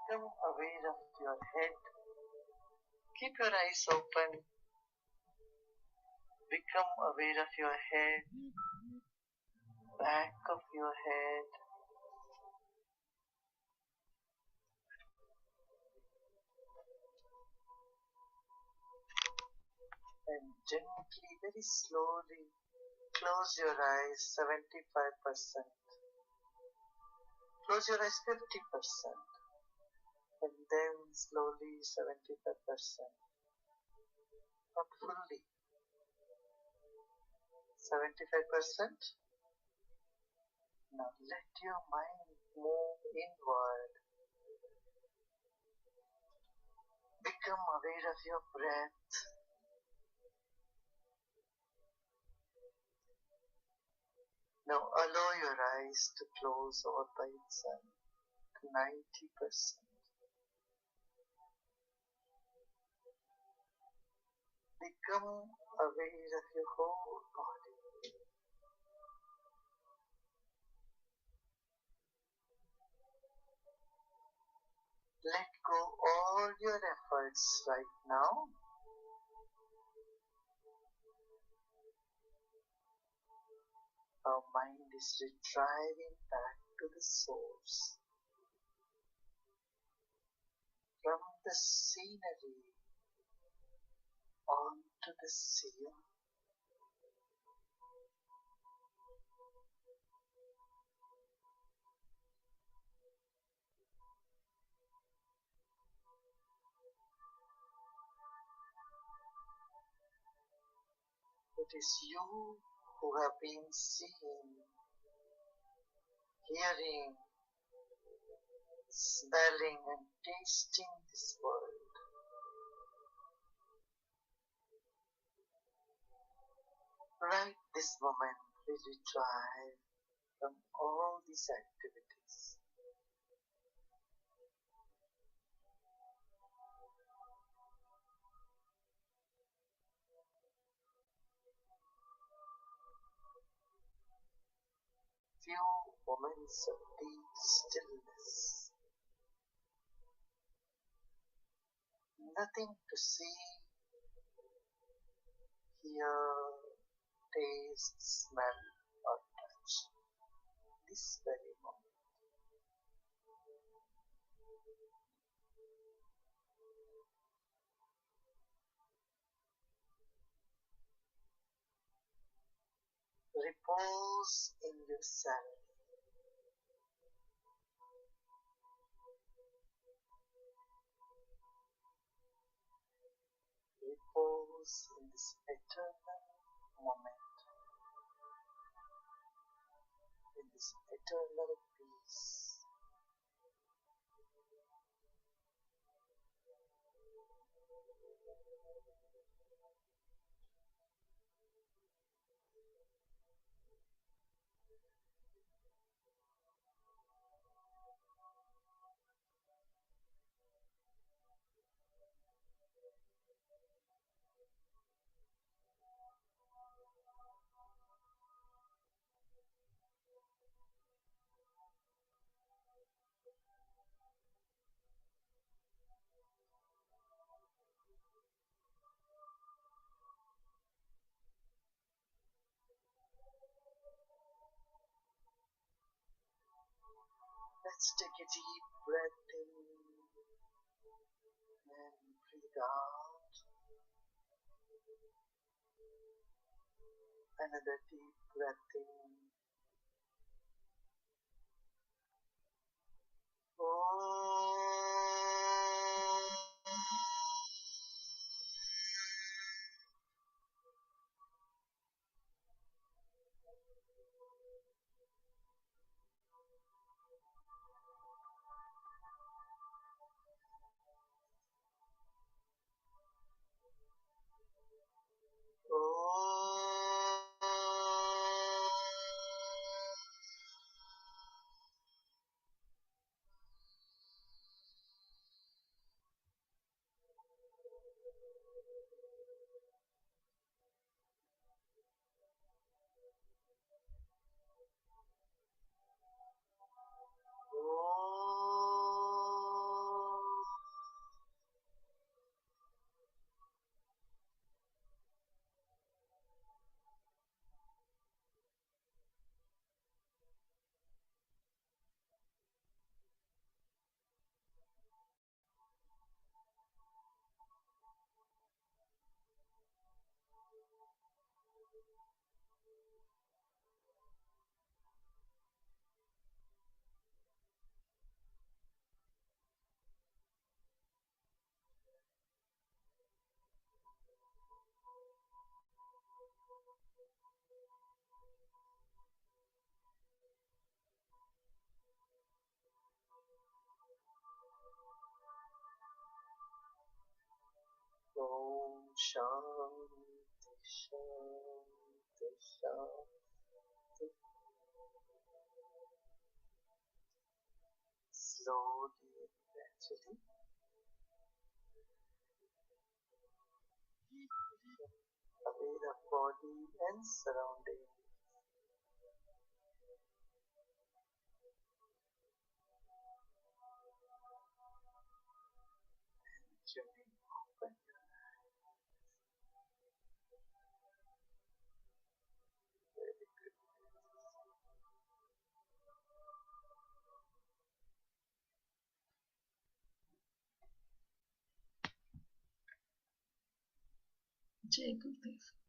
Become aware of your head. Keep your eyes open. Become aware of your head, back of your head, and gently, very slowly, close your eyes 75%. Close your eyes 50%. And then slowly 75%. Not fully. 75%. Now let your mind move inward. Become aware of your breath. Now allow your eyes to close over by itself to 90%. Become aware of your whole body. Let go all your efforts right now. Our mind is retrieving back to the source. From the scenery onto the seer. It is you who have been seeing, hearing, smelling and tasting this world. Right this moment we retrieve from all these activities. Few moments of deep stillness. Nothing to see, hear, taste, smell or touch. This very moment. Repose in yourself. Repose in this eternal moment, in this eternal peace. Let's take a deep breath in and breathe out. Another deep breath in. Om Shanti Shanti Shanti. Slowly and gradually away the body and surroundings. You may open your very good. Jai Gurudev.